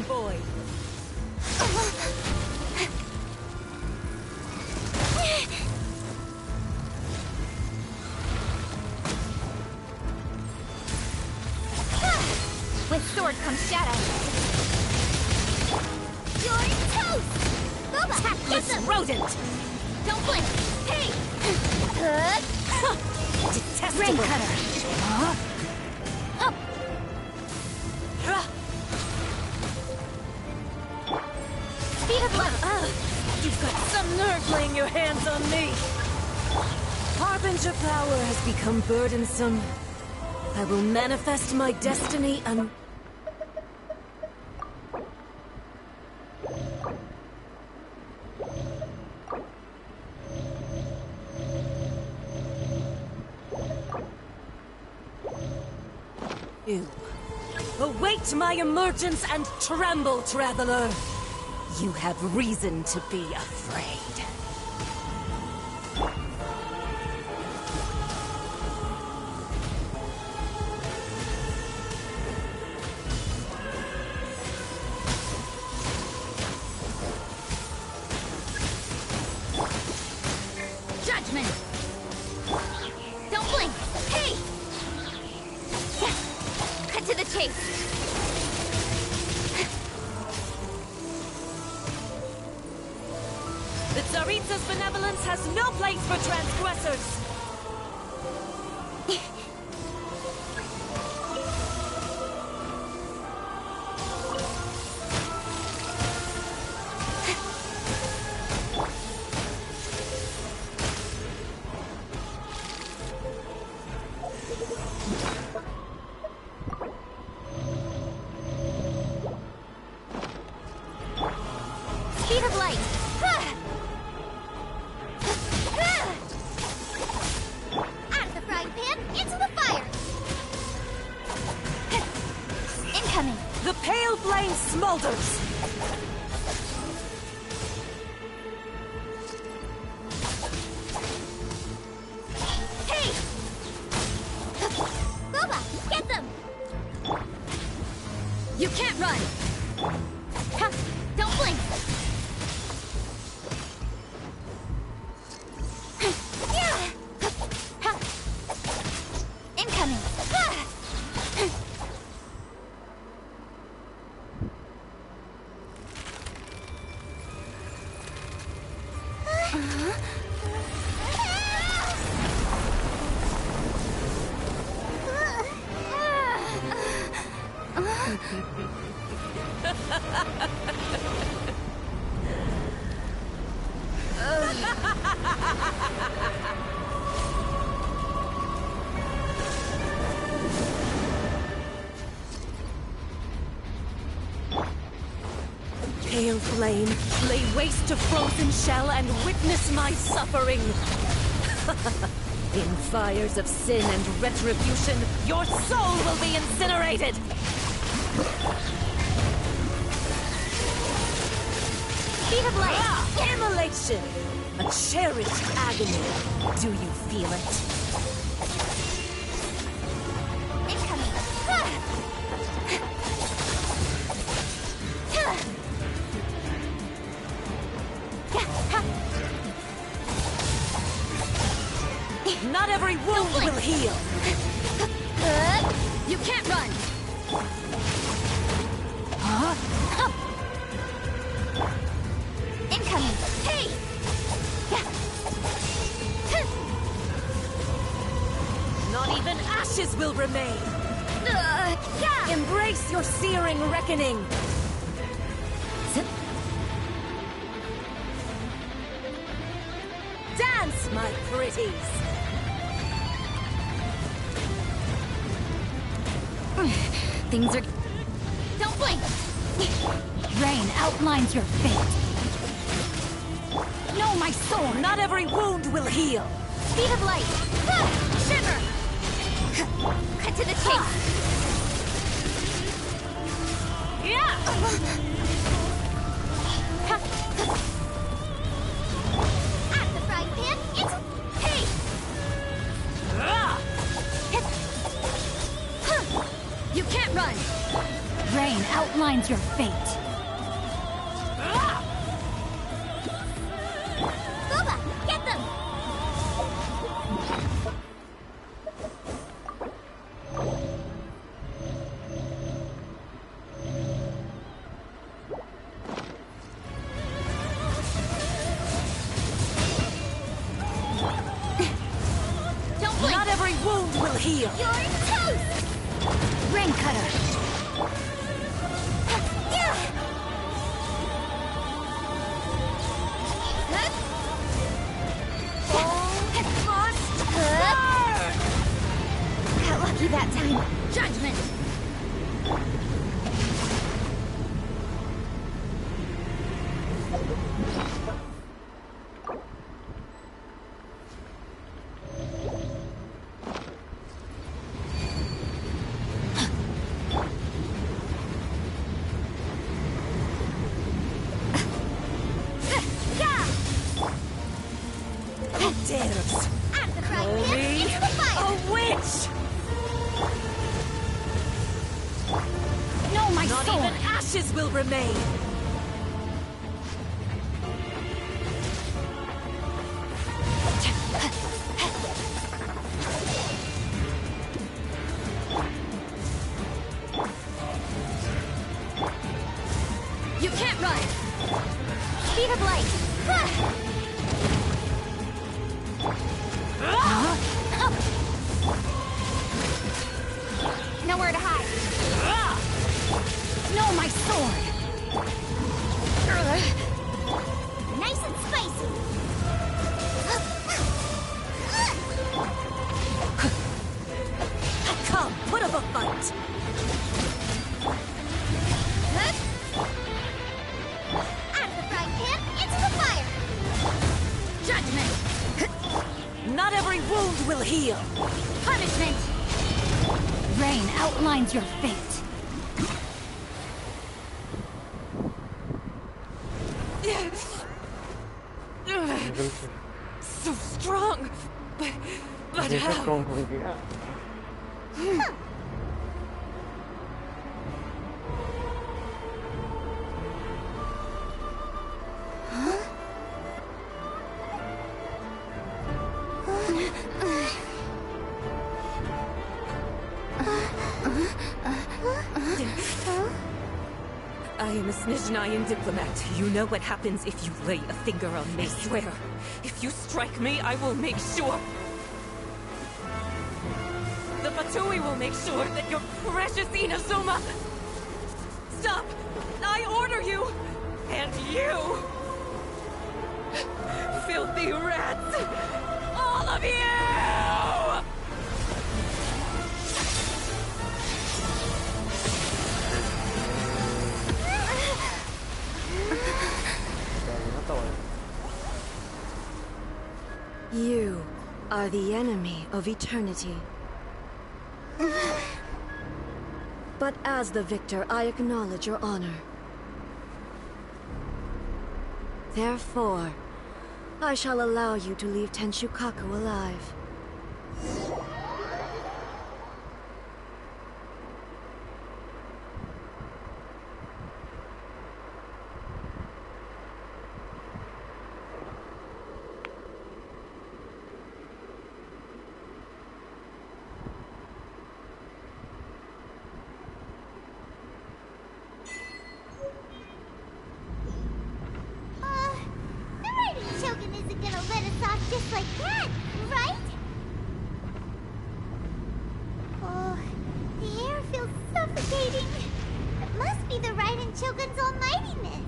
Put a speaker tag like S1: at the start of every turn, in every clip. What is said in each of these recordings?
S1: young boy.
S2: With sword comes shadow. You're toast! Boba!
S1: Tactless rodent!
S2: Don't blink! Hey!
S1: Detestable!
S2: Rain cutter! Up! Speed of light!
S1: You've got some nerve laying your hands on me! Harbinger power has become burdensome. I will manifest my destiny and... You. Await my emergence and tremble, traveler! You have reason to be afraid.
S2: Judgment! Don't blink! Hey! Cut to the chase!
S1: The Tsaritsa's benevolence has no place for transgressors!
S2: Speed of light! Out of the frying pan, into the fire! Incoming!
S1: The pale flame smolders!
S2: Hey! Boba, get them! You can't run! Ha! Don't blink! Incoming!
S1: Pale flame, lay waste to frozen shell and witness my suffering! In fires of sin and retribution, your soul will be incinerated!
S2: Speed of light!
S1: Immolation! A cherished agony. Do you feel it?
S2: Incoming!
S1: Not every wound will heal!
S2: You can't run! Huh? Incoming! Hey!
S1: Not even ashes will remain! Embrace your searing reckoning! Dance, my pretties!
S2: Things are... Don't blink! Rain outlines your fate. No, my sword!
S1: Not every wound will heal!
S2: Speed of light! Shiver! Cut to the chase!
S1: Yeah!
S2: Out of the frying pan, into... Hey! You can't run! Rain Rain outlines your fate. Booba, get them! Don't blink!
S1: Not every wound will heal!
S2: You're toast! Rain Cutter! Got lucky that time. Judgment!
S1: Who dares
S2: At the frying
S1: call
S2: pan,
S1: me
S2: into the fire!
S1: a witch?
S2: No, my
S1: Not
S2: sword!
S1: even ashes will remain!
S2: You can't run! Speed of light! Nowhere to hide! No, my sword! Nice and spicy!
S1: Come, put up a fight!
S2: Out of the frying pan, into the fire! Judgment!
S1: Not every wound will heal!
S2: Punishment! Rain outlines your fate.
S1: So strong! But how? I am a Snezhnayan diplomat. You know what happens if you lay a finger on me. I swear, if you strike me, I will make sure. The Fatui will make sure that your precious Inazuma... Stop! I order you! And you! Filthy rats! All of you! You are the enemy of eternity. But as the victor, I acknowledge your honor. Therefore, I shall allow you to leave Tenshukaku alive.
S2: The Raiden Shogun isn't gonna let us off just like that, right? Oh, the air feels suffocating. It must be the Raiden Shogun's almightiness.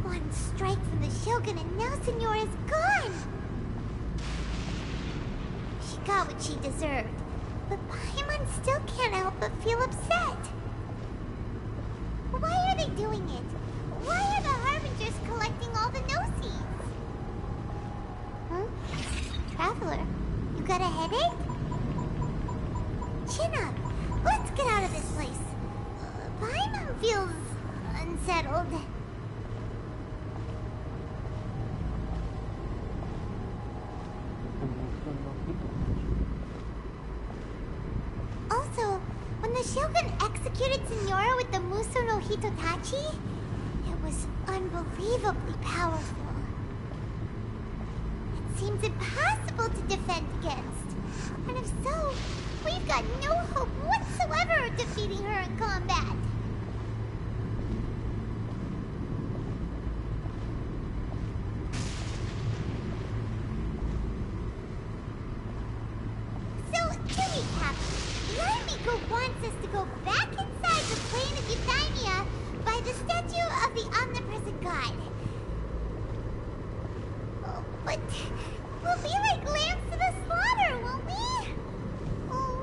S2: One strike from the Shogun and now Senor is gone! She got what she deserved, but Paimon still can't help but feel upset. Why are they doing it? Why are the Harbingers collecting all the no-seeds? Huh? Traveler, you got a headache? Chin up. Let's get out of this place. Paimon feels unsettled. When the Shogun executed Signora with the Muso no Hitotachi, it was unbelievably powerful. It seems impossible to defend against. And if so, we've got no hope whatsoever of defeating her in combat. So, to recap, Narmiko wants us to go back inside the plane of Euthymia by the statue of the omnipresent god. Oh, but we'll be like lambs to the slaughter, won't we? Oh,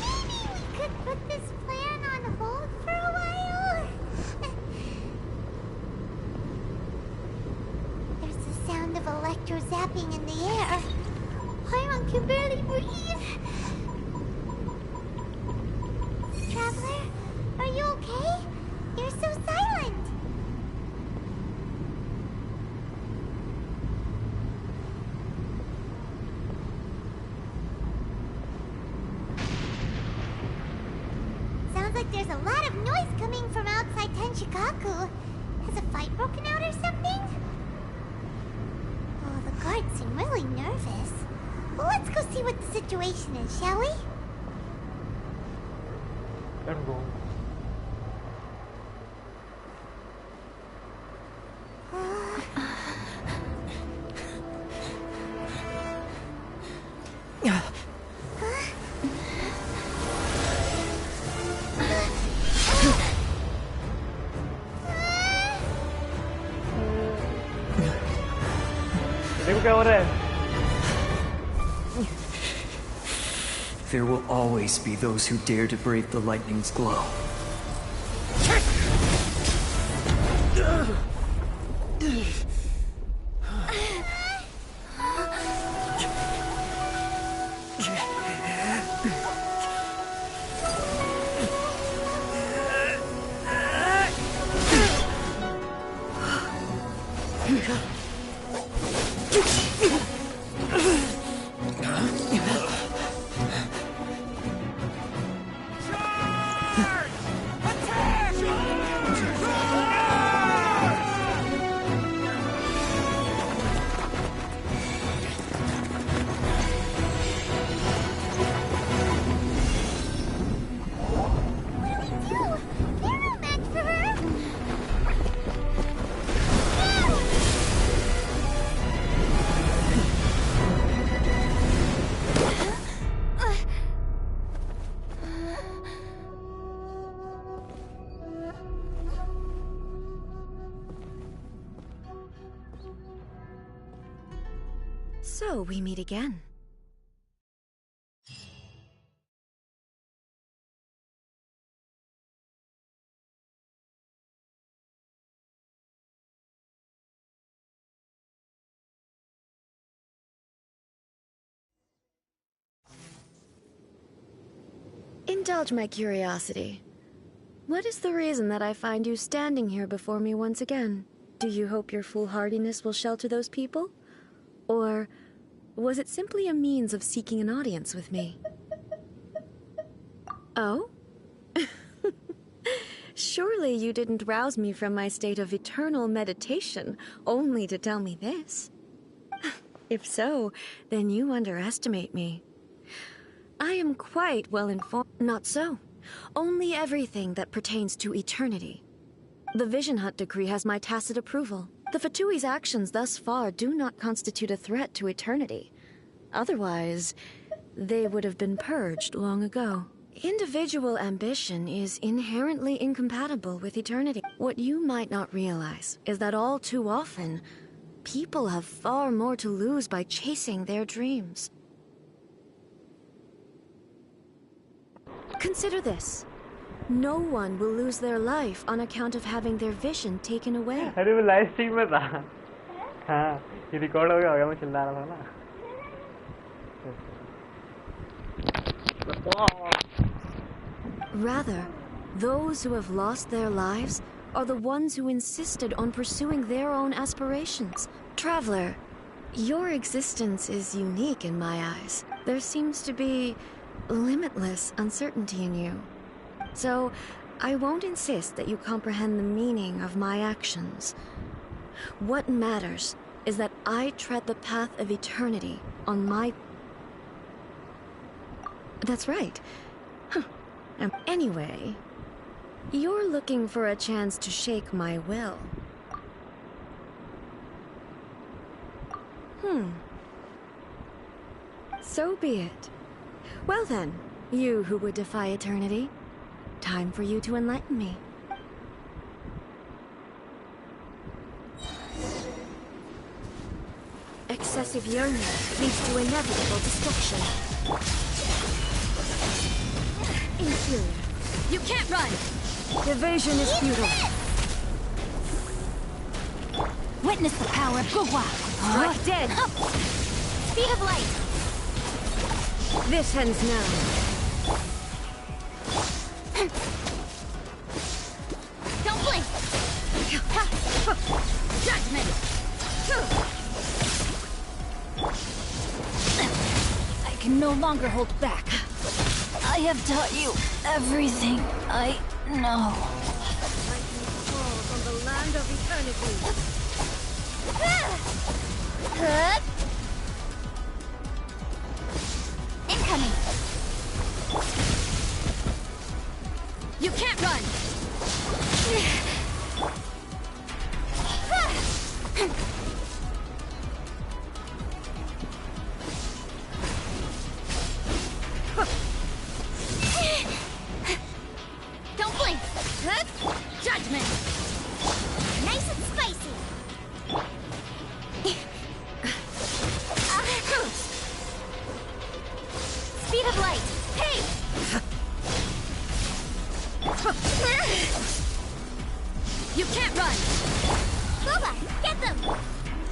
S2: maybe we could put this plan on hold for a while? There's the sound of electro zapping in the air. Paimon can barely breathe. Traveler, are you okay? You're so silent. Sounds like there's a lot of noise coming from outside Tenshikaku. Has a fight broken out or something? Oh, the guards seem really nervous. Well, let's go see what the situation is, shall we?
S3: Let's go. देखो क्या हो रहा है?
S4: There will always be those who dare to brave the lightning's glow.
S1: So we meet again. Indulge my curiosity. What is the reason that I find you standing here before me once again? Do you hope your foolhardiness will shelter those people? Or was it simply a means of seeking an audience with me? Oh? Surely you didn't rouse me from my state of eternal meditation only to tell me this. If so, then you underestimate me. I am quite well informed. Not so. Only everything that pertains to eternity. The Vision Hunt decree has my tacit approval. The Fatui's actions thus far do not constitute a threat to eternity. Otherwise, they would have been purged long ago. Individual ambition is inherently incompatible with eternity. What you might not realize is that all too often, people have far more to lose by chasing their dreams. Consider this. No one will lose their life on account of having their vision taken away.
S3: अरे वो live stream में था। हाँ, ये record हो गया मैं चिल्ला रहा था ना।
S1: Rather, those who have lost their lives are the ones who insisted on pursuing their own aspirations. Traveler, your existence is unique in my eyes. There seems to be limitless uncertainty in you. So, I won't insist that you comprehend the meaning of my actions. What matters is that I tread the path of eternity on my... That's right. Huh. Anyway, you're looking for a chance to shake my will. So be it. Well then, you who would defy eternity, time for you to enlighten me. Excessive yearning leads to inevitable destruction. Inferior.
S5: You can't run!
S1: Evasion is futile.
S5: Witness the power of Gugwa!
S1: Strike dead!
S5: Speed of light!
S1: This ends now.
S5: Don't blink! Judgment! I can no longer hold back. I have taught you everything I know.
S1: Lightning falls on the land of eternity.
S5: Incoming! You can't run! Don't blink! Judgment!
S2: Nice and spicy.
S5: Speed of light! Hey! You can't run!
S2: Boba, get them!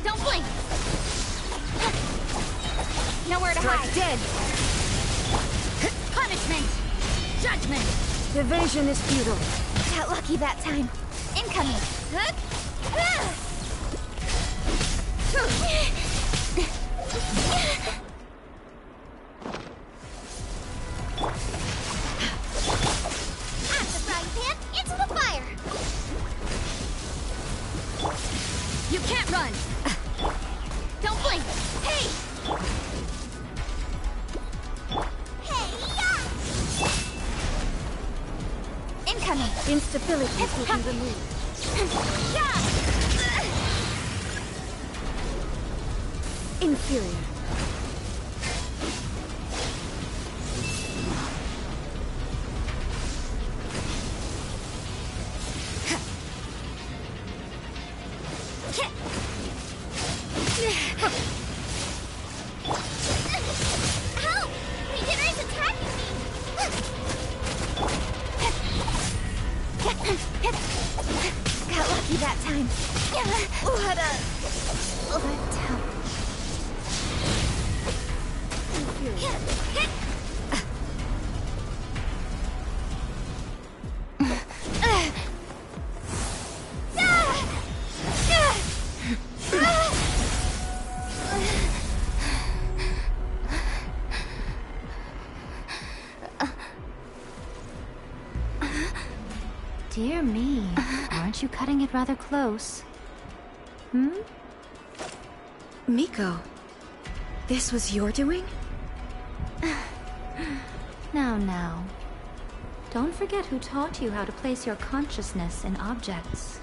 S5: Don't blink! Nowhere to hide!
S1: Dead!
S5: Punishment! Judgment!
S1: Evasion is futile.
S5: Got lucky that time. Incoming!
S2: Out the frying pan, into the fire!
S5: You can't run! Don't blink! Hey!
S2: Hey-ya!
S5: Incoming!
S1: Instability taken removed. Inferior.
S2: Help! Regener's attacking me!
S5: Got lucky that time. What a letdown.
S6: Dear me, aren't you cutting it rather close?
S1: Miko, this was your doing?
S6: Now. Don't forget who taught you how to place your consciousness in objects.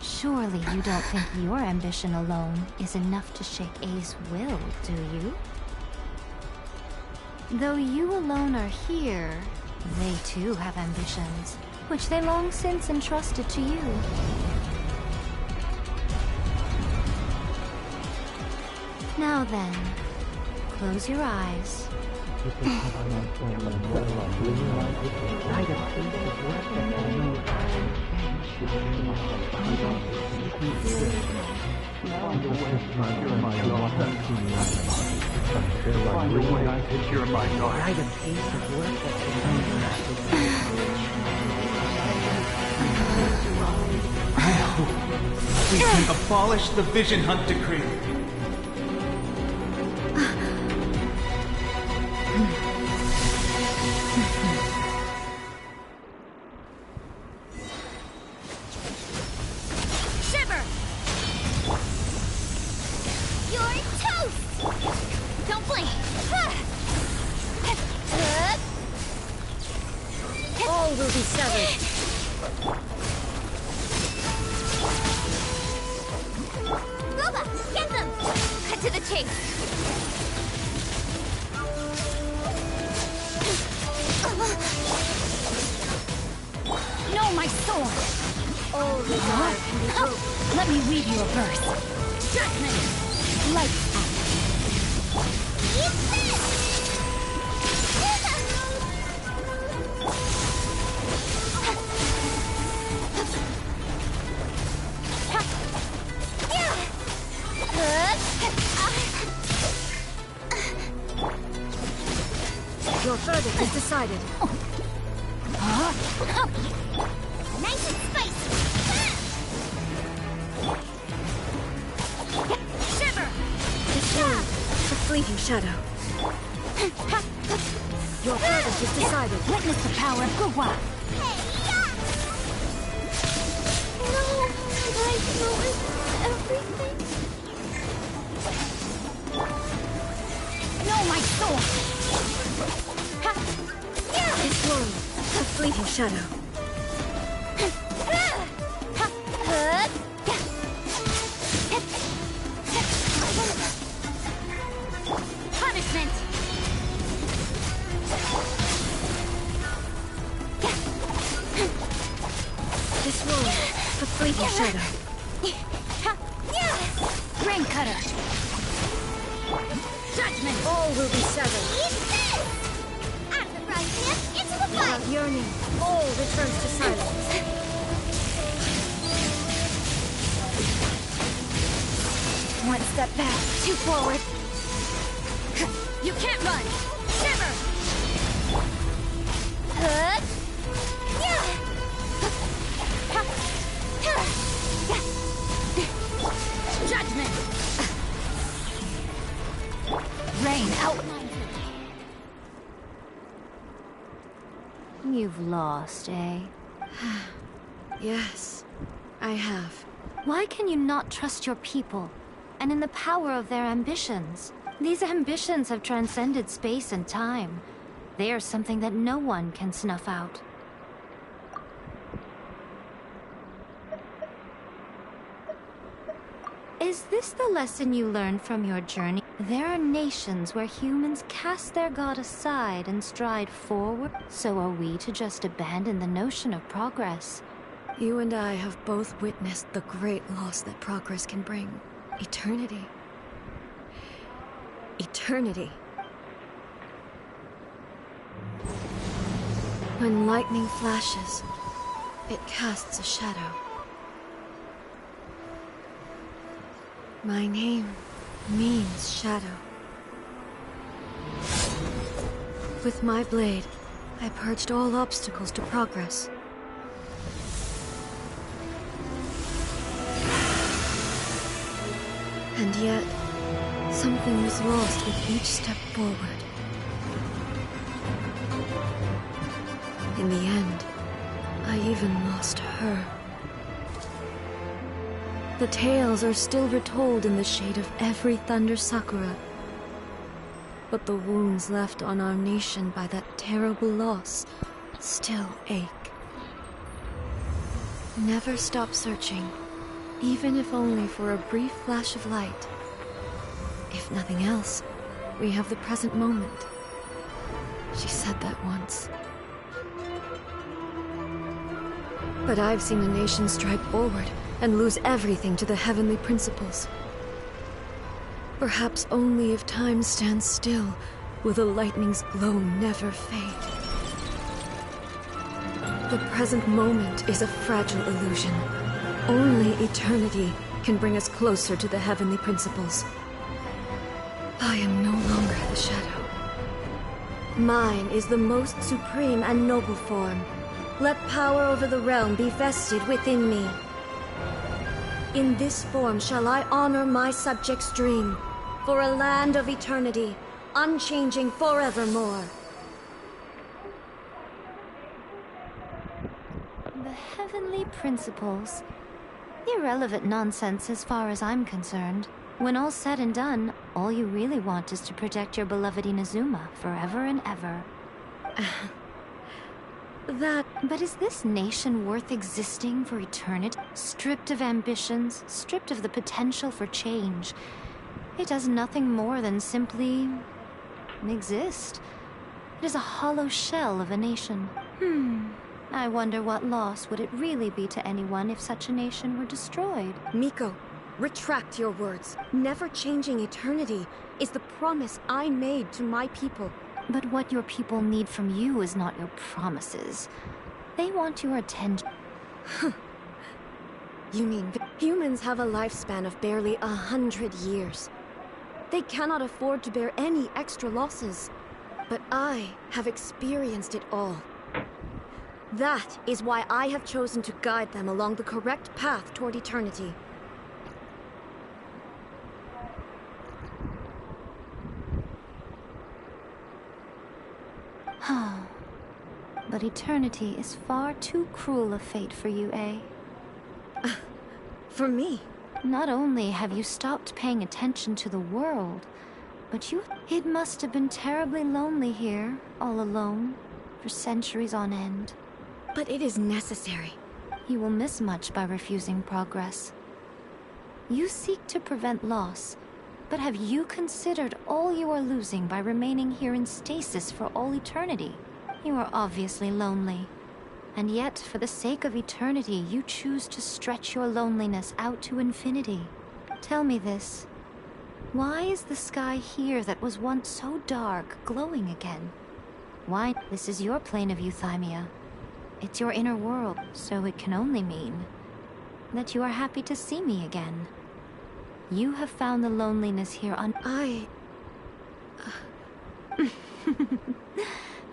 S6: Surely you don't think your ambition alone is enough to shake A's will, do you? Though you alone are here, they too have ambitions, which they long since entrusted to you. Now then, close your eyes.
S7: We can abolish the Vision Hunt Decree.
S1: be severed.
S2: Roba, get them!
S5: Cut to the chase. No, my sword!
S1: All desire can be broken.
S5: Let me weave you a verse. Judgment! Light out.
S2: Eat this!
S1: Your verdict is decided.
S2: Nice and spicy!
S5: Shiver!
S1: Destroy the fleeting shadow. Your verdict is decided.
S5: Witness the power of Guwa.
S2: No, I know everything.
S5: No, my sword!
S1: Destroy the fleeting shadow.
S5: Punishment!
S1: Destroy the fleeting shadow.
S5: Grain cutter! Judgment!
S1: All will be severed.
S2: Eat this! Out of the frying pan, into the fire!
S1: Without yearning, all returns to silence.
S5: One step back, two forward. You can't run! Shiver! Judgment! Rain out!
S6: You've lost, eh?
S1: Yes, I have.
S6: Why can you not trust your people, and in the power of their ambitions? These ambitions have transcended space and time. They are something that no one can snuff out. Is this the lesson you learned from your journey? There are nations where humans cast their god aside and stride forward. So are we to just abandon the notion of progress?
S1: You and I have both witnessed the great loss that progress can bring. Eternity. Eternity. When lightning flashes, it casts a shadow. My name means shadow. With my blade, I purged all obstacles to progress. And yet, something was lost with each step forward. In the end, I even lost her. The tales are still retold in the shade of every Thunder Sakura. But the wounds left on our nation by that terrible loss still ache. Never stop searching, even if only for a brief flash of light. If nothing else, we have the present moment. She said that once. But I've seen a nation stride forward and lose everything to the heavenly principles. Perhaps only if time stands still will the lightning's glow never fade. The present moment is a fragile illusion. Only eternity can bring us closer to the heavenly principles. I am no longer the shadow. Mine is the most supreme and noble form. Let power over the realm be vested within me. In this form shall I honor my subjects' dream, for a land of eternity, unchanging forevermore.
S6: The heavenly principles. Irrelevant nonsense as far as I'm concerned. When all's said and done, all you really want is to protect your beloved Inazuma forever and ever. But is this nation worth existing for eternity? Stripped of ambitions, stripped of the potential for change. It does nothing more than simply exist. It is a hollow shell of a nation. I wonder what loss would it really be to anyone if such a nation were destroyed?
S1: Miko, retract your words. Never changing eternity is the promise I made to my people.
S6: But what your people need from you is not your promises. They want your attention.
S1: You mean humans have a lifespan of barely 100 years. They cannot afford to bear any extra losses. But I have experienced it all. That is why I have chosen to guide them along the correct path toward eternity.
S6: But eternity is far too cruel a fate for you, eh?
S1: For me?
S6: Not only have you stopped paying attention to the world, but it must have been terribly lonely here, all alone, for centuries on end.
S1: But it is necessary.
S6: You will miss much by refusing progress. You seek to prevent loss, but have you considered all you are losing by remaining here in stasis for all eternity? You are obviously lonely. And yet, for the sake of eternity, you choose to stretch your loneliness out to infinity. Tell me this. Why is the sky here that was once so dark glowing again? Why? This is your plane of euthymia. It's your inner world, so it can only mean that you are happy to see me again. You have found the loneliness here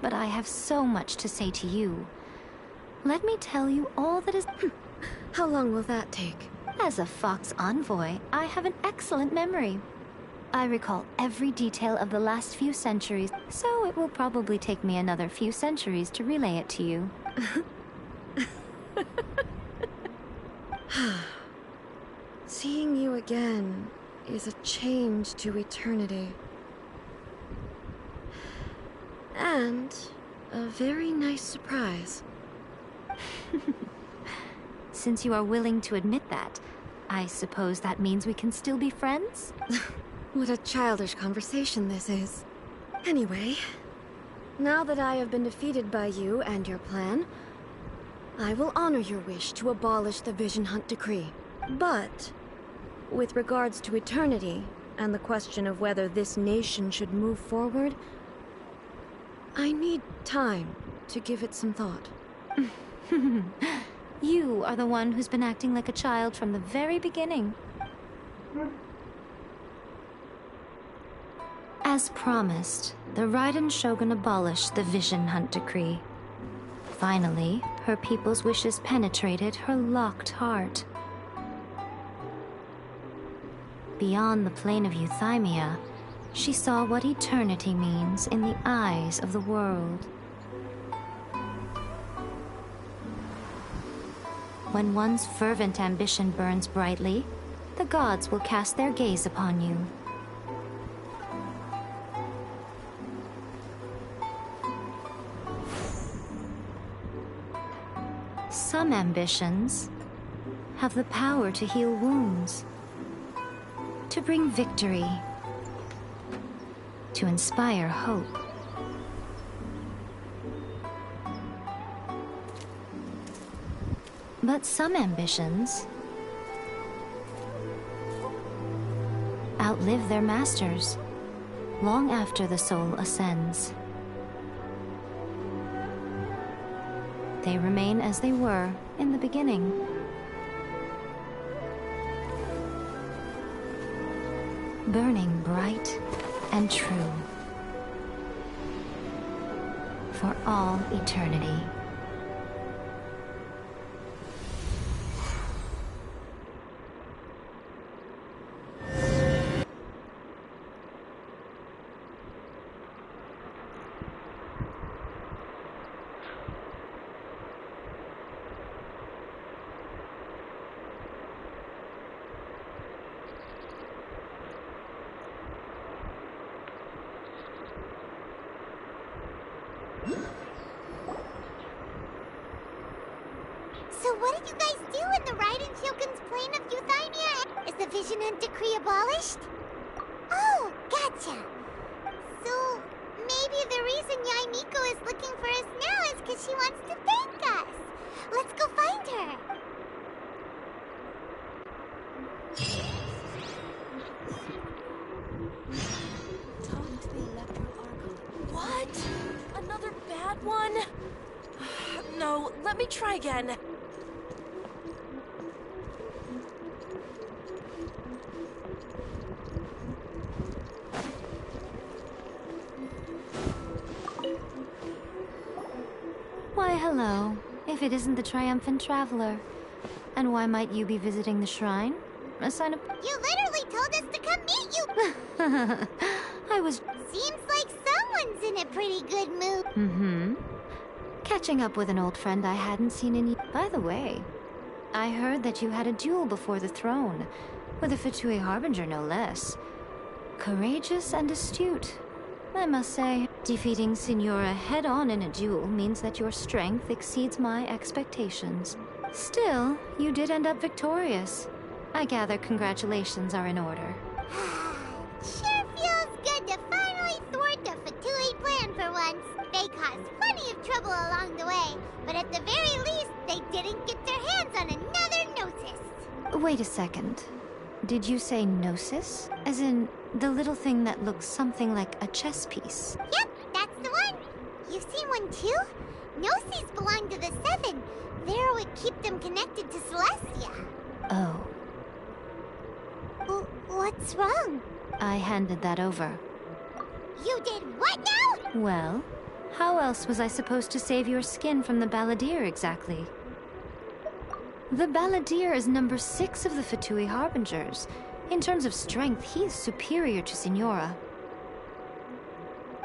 S6: But I have so much to say to you. Let me tell you all that is...
S1: How long will that take?
S6: As a Fox envoy, I have an excellent memory. I recall every detail of the last few centuries, so it will probably take me another few centuries to relay it to you.
S1: Seeing you again is a change to eternity. And a very nice surprise.
S6: Since you are willing to admit that, I suppose that means we can still be friends?
S1: What a childish conversation this is. Anyway, now that I have been defeated by you and your plan, I will honor your wish to abolish the Vision Hunt Decree. But, with regards to eternity, and the question of whether this nation should move forward, I need time to give it some thought.
S6: You are the one who's been acting like a child from the very beginning. As promised, the Raiden Shogun abolished the Vision Hunt Decree. Finally, her people's wishes penetrated her locked heart. Beyond the plane of euthymia, she saw what eternity means in the eyes of the world. When one's fervent ambition burns brightly, the gods will cast their gaze upon you. Some ambitions have the power to heal wounds, to bring victory, to inspire hope. But some ambitions outlive their masters long after the soul ascends. They remain as they were in the beginning. Burning bright and true for all eternity.
S2: Shogun's plane of Euthymia? Is the Vision Hunt decree abolished? Oh, gotcha. So, maybe the reason Yaimiko is looking for us now is because she wants to thank us. Let's go find her.
S5: Talk to the Electro Archon. What? Another bad one? No, let me try again.
S6: Why, hello. If it isn't the Triumphant Traveler. And why might you be visiting the shrine? A sign of...
S2: You literally told us to come meet you.
S6: I was...
S2: Seems like someone's in a pretty good mood.
S6: Mm-hmm. Catching up with an old friend I hadn't seen in... By the way, I heard that you had a duel before the throne. With a Fatui Harbinger, no less. Courageous and astute, I must say. Defeating Signora head-on in a duel means that your strength exceeds my expectations. Still, you did end up victorious. I gather congratulations are in order.
S2: Sure feels good to finally thwart the Fatui plan for once. They caused plenty of trouble along the way, but at the very least, they didn't get their hands on another Gnosis.
S6: Wait a second. Did you say Gnosis? As in, the little thing that looks something like a chess piece?
S2: Yep, that's the one. You've seen one too? Gnosis belong to the Seven. They're what keep them connected to Celestia.
S6: Oh.
S2: What's wrong?
S6: I handed that over.
S2: You did what now?
S6: Well, how else was I supposed to save your skin from the Balladeer exactly? The Balladeer is number 6 of the Fatui Harbingers. In terms of strength, he is superior to Signora.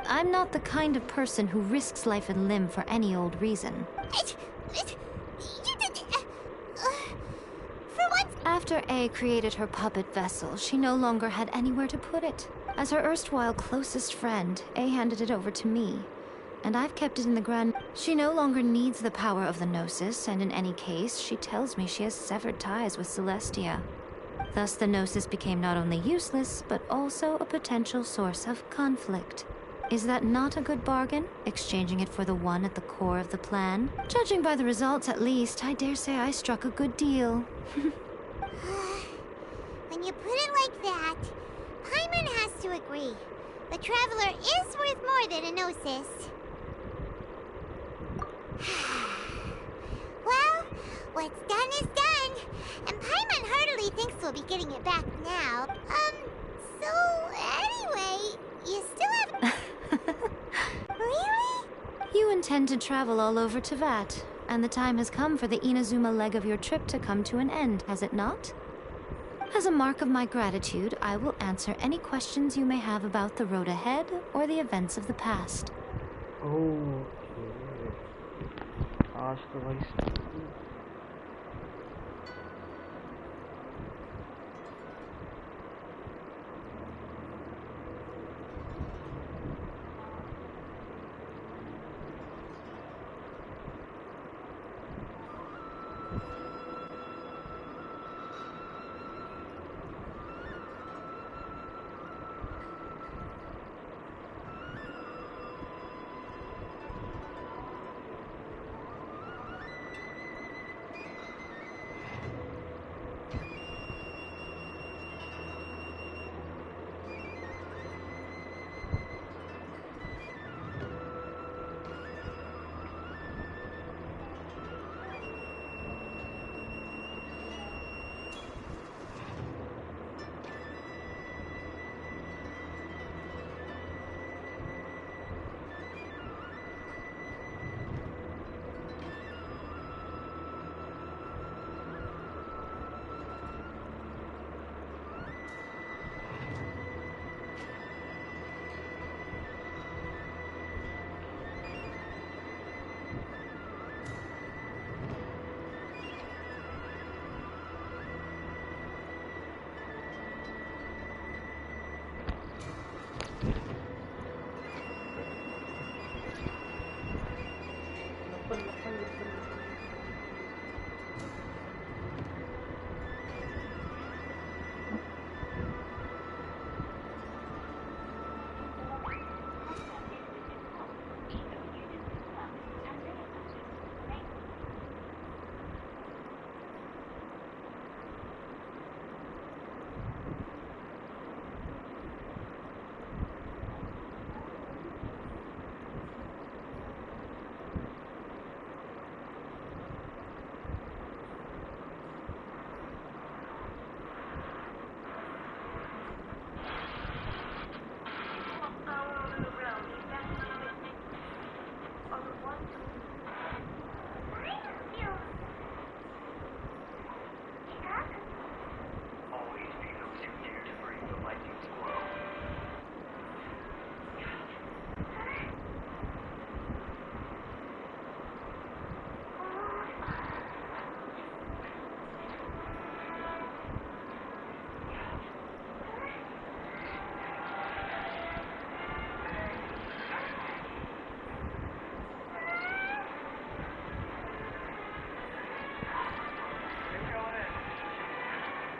S6: I'm not the kind of person who risks life and limb for any old reason.
S2: You did... for once...
S6: After A created her puppet vessel, she no longer had anywhere to put it. As her erstwhile closest friend, A handed it over to me. And I've kept it in the ground. She no longer needs the power of the Gnosis, and in any case, she tells me she has severed ties with Celestia. Thus, the Gnosis became not only useless, but also a potential source of conflict. Is that not a good bargain, exchanging it for the one at the core of the plan? Judging by the results, at least, I dare say I struck a good deal.
S2: When you put it like that, Paimon has to agree. The Traveler is worth more than a Gnosis. Well, what's done is done. And Paimon heartily thinks we'll be getting it back now. So anyway, you still have... Really?
S6: You intend to travel all over Teyvat, and the time has come for the Inazuma leg of your trip to come to an end, has it not? As a mark of my gratitude, I will answer any questions you may have about the road ahead or the events of the past.
S3: Oh, आज तो भाई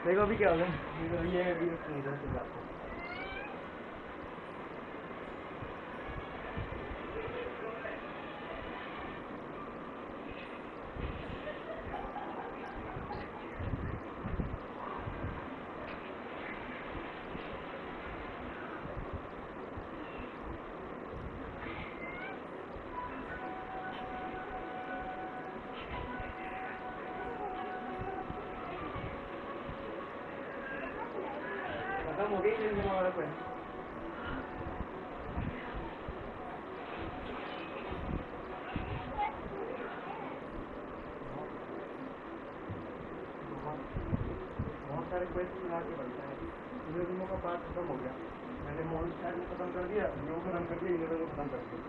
S3: देखो अभी क्या होगा, ये इधर से जाते हैं। खत्म हो गई ये हमारा कोई बहुत सारे क्वेश्चन मिला के बनता है। इन दोनों का पार्ट खत्म हो गया। मैंने मोल स्टाइल में खत्म कर दिया, योग खत्म कर दिया, इन दोनों को खत्म कर दिया।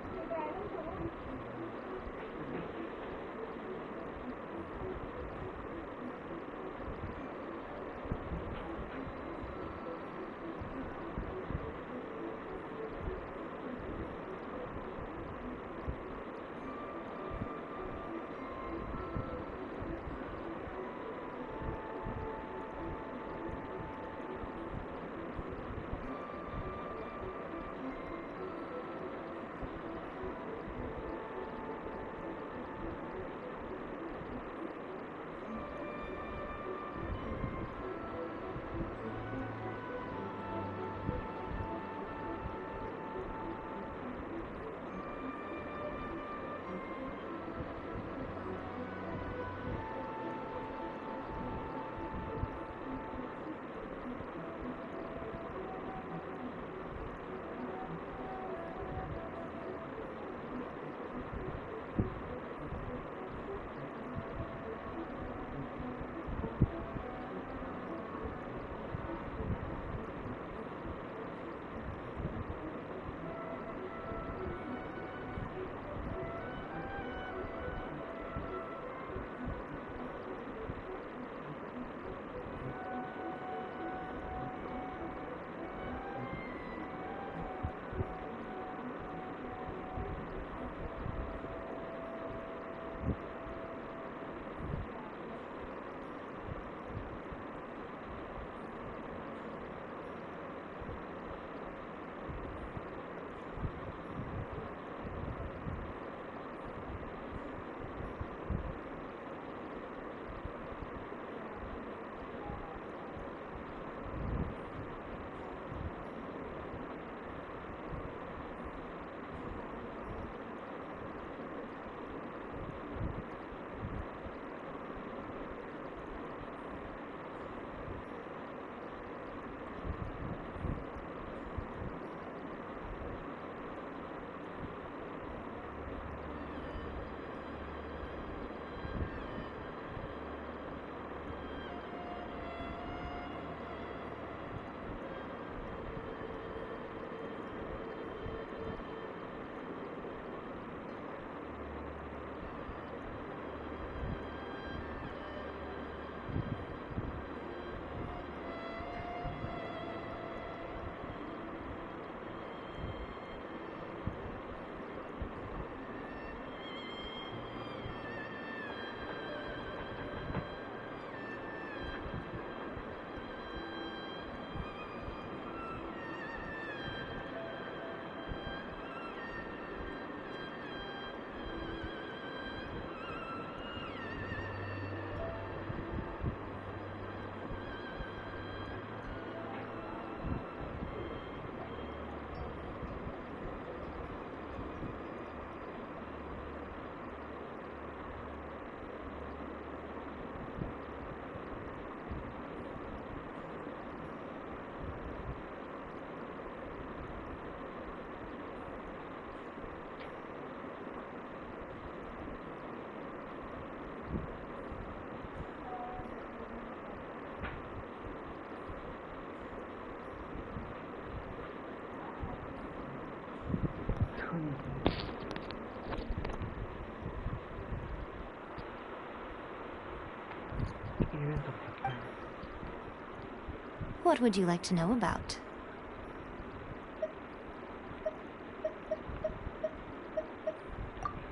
S6: What would you like to know about?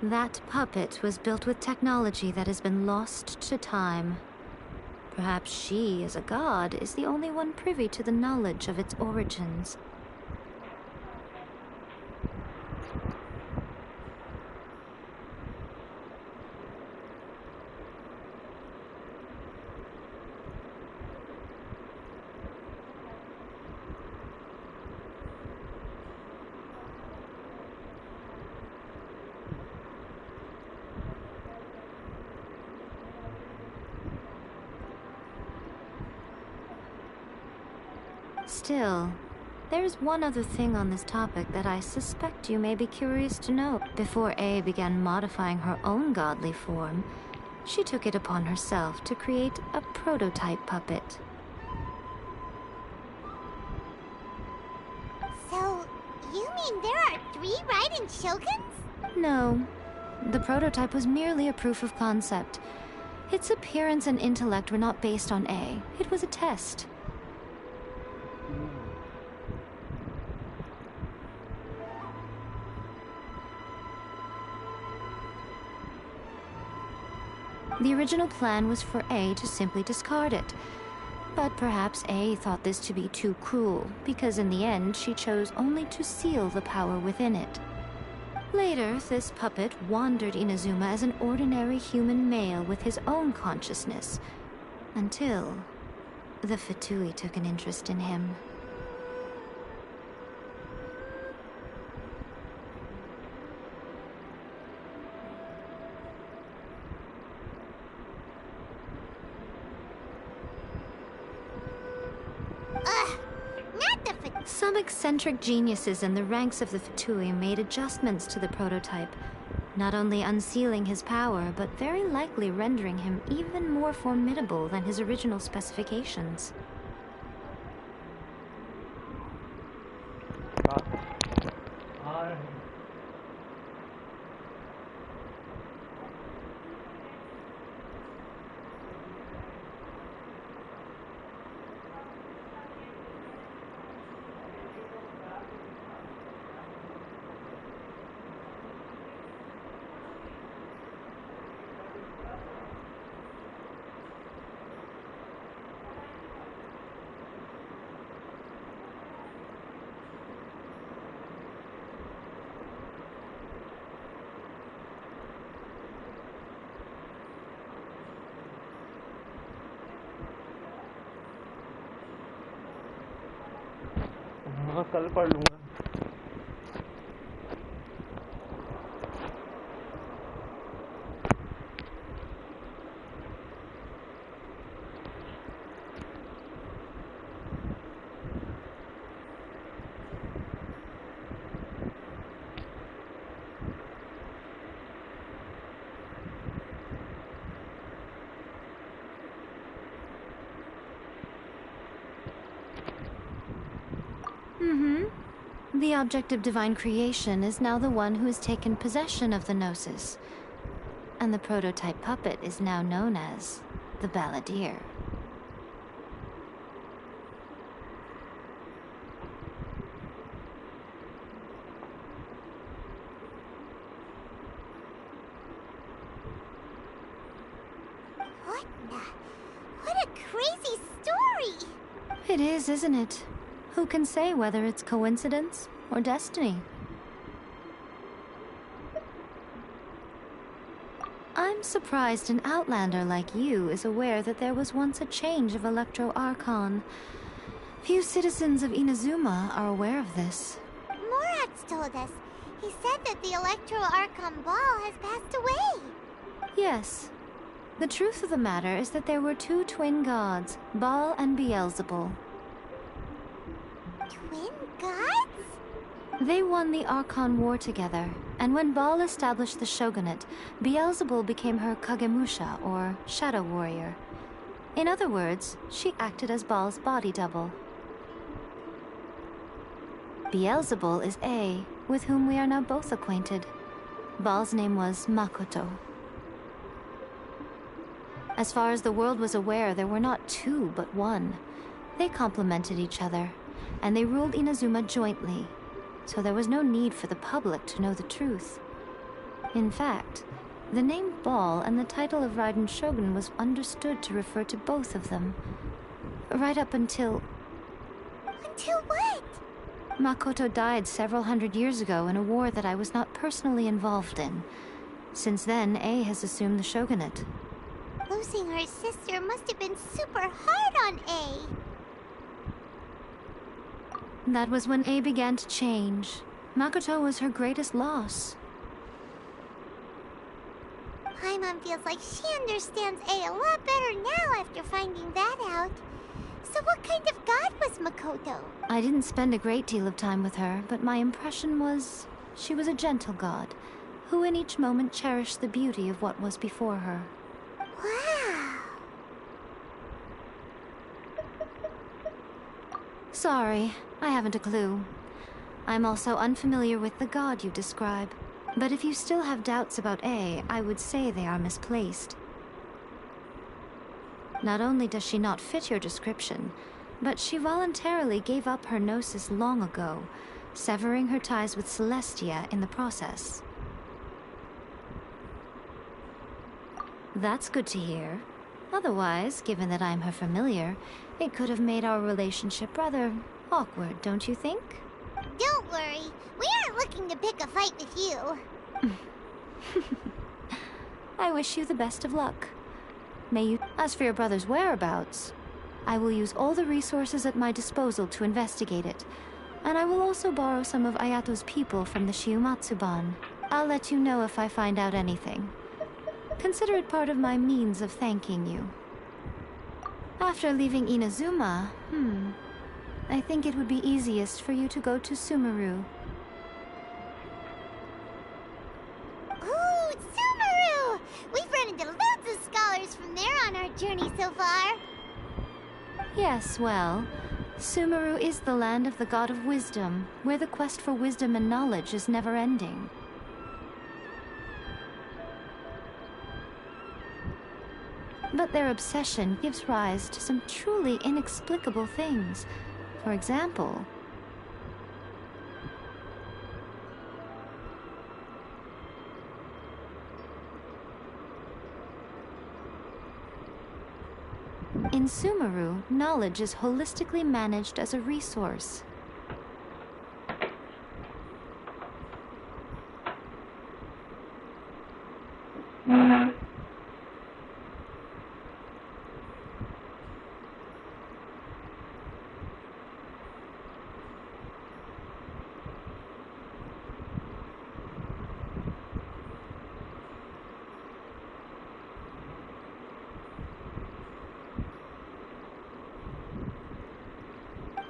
S6: That puppet was built with technology that has been lost to time. Perhaps she, as a god, is the only one privy to the knowledge of its origins. Still, there's one other thing on this topic that I suspect you may be curious to know. Before A began modifying her own godly form, she took it upon herself to create a prototype puppet.
S2: So, you mean there are 3 Raiden Shoguns?
S6: No, the prototype was merely a proof of concept. Its appearance and intellect were not based on A. It was a test. The original plan was for A to simply discard it. But perhaps A thought this to be too cruel, because in the end she chose only to seal the power within it. Later, this puppet wandered Inazuma as an ordinary human male with his own consciousness, until the Fatui took an interest in him. Some eccentric geniuses in the ranks of the Fatui made adjustments to the prototype, not only unsealing his power, but very likely rendering him even more formidable than his original specifications.
S3: हाँ कल पढ़ लूँगा.
S6: The object of divine creation is now the one who has taken possession of the Gnosis. And the prototype puppet is now known as the Balladeer.
S2: What a crazy story!
S6: It is, isn't it? Who can say whether it's coincidence or destiny? I'm surprised an outlander like you is aware that there was once a change of Electro Archon. Few citizens of Inazuma are aware of this.
S2: Morat's told us. He said that the Electro Archon Ball has passed away.
S6: Yes. The truth of the matter is that there were 2 twin gods, Baal and Beelzebul.
S2: Twin gods?
S6: They won the Archon War together, and when Baal established the shogunate, Beelzebul became her Kagemusha, or shadow warrior. In other words, she acted as Baal's body double. Beelzebul is A, with whom we are now both acquainted. Baal's name was Makoto. As far as the world was aware, there were not 2, but 1. They complemented each other, and they ruled Inazuma jointly, so there was no need for the public to know the truth. In fact, The name Ball and the title of Raiden Shogun was understood to refer to both of them. Right up until...
S2: Until what?
S6: Makoto died several hundred years ago in a war that I was not personally involved in. Since then, A has assumed the shogunate.
S2: Losing her sister must have been super hard on A.
S6: That was when A began to change. Makoto was her greatest loss.
S2: Paimon feels like she understands A lot better now after finding that out. So what kind of god was Makoto?
S6: I didn't spend a great deal of time with her, but my impression was she was a gentle god, who in each moment cherished the beauty of what was before her.
S2: Wow.
S6: Sorry, I haven't a clue. I'm also unfamiliar with the god you describe. But if you still have doubts about A, I would say they are misplaced. Not only does she not fit your description, but she voluntarily gave up her gnosis long ago, severing her ties with Celestia in the process. That's good to hear. Otherwise, given that I'm her familiar, it could have made our relationship rather awkward, don't you think?
S2: Don't worry, we aren't looking to pick a fight with you.
S6: I wish you the best of luck. May you... As for your brother's whereabouts, I will use all the resources at my disposal to investigate it. And I will also borrow some of Ayato's people from the Shiumatsuban. I'll let you know if I find out anything. Consider it part of my means of thanking you. After leaving Inazuma, I think it would be easiest for you to go to Sumeru.
S2: Ooh, Sumeru! We've run into loads of scholars from there on our journey so far.
S6: Yes, well, Sumeru is the land of the god of wisdom, where the quest for wisdom and knowledge is never-ending. But their obsession gives rise to some truly inexplicable things. For example... In Sumeru, knowledge is holistically managed as a resource.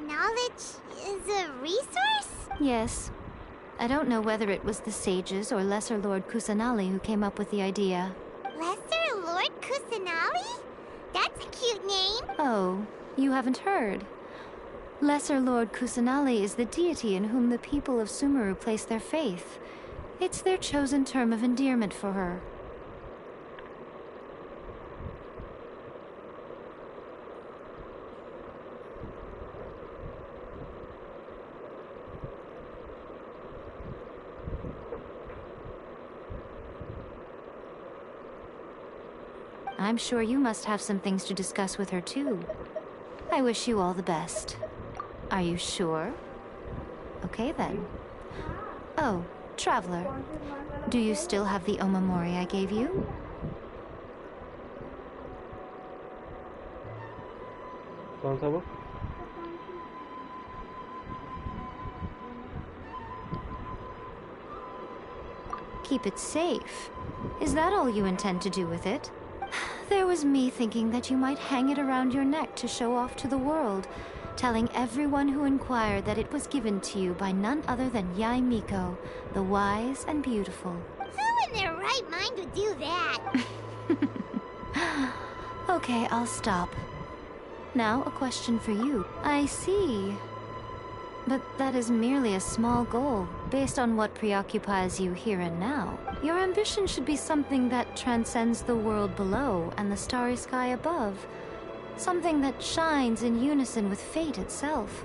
S2: Knowledge is a resource?
S6: Yes. I don't know whether it was the sages or Lesser Lord Kusanali who came up with the idea.
S2: Lesser Lord Kusanali? That's a cute name.
S6: Oh, you haven't heard. Lesser Lord Kusanali is the deity in whom the people of Sumeru place their faith. It's their chosen term of endearment for her. I'm sure you must have some things to discuss with her, too. I wish you all the best. Are you sure? Okay, then. Oh, Traveler. Do you still have the Omamori I gave you?
S3: कौन सा वो?
S6: Keep it safe. Is that all you intend to do with it? There was me thinking that you might hang it around your neck to show off to the world, telling everyone who inquired that it was given to you by none other than Yae Miko, the wise and beautiful.
S2: Who in their right mind would do that?
S6: Okay, I'll stop. Now, a question for you. I see. But that is merely a small goal, based on what preoccupies you here and now. Your ambition should be something that transcends the world below and the starry sky above. Something that shines in unison with fate itself.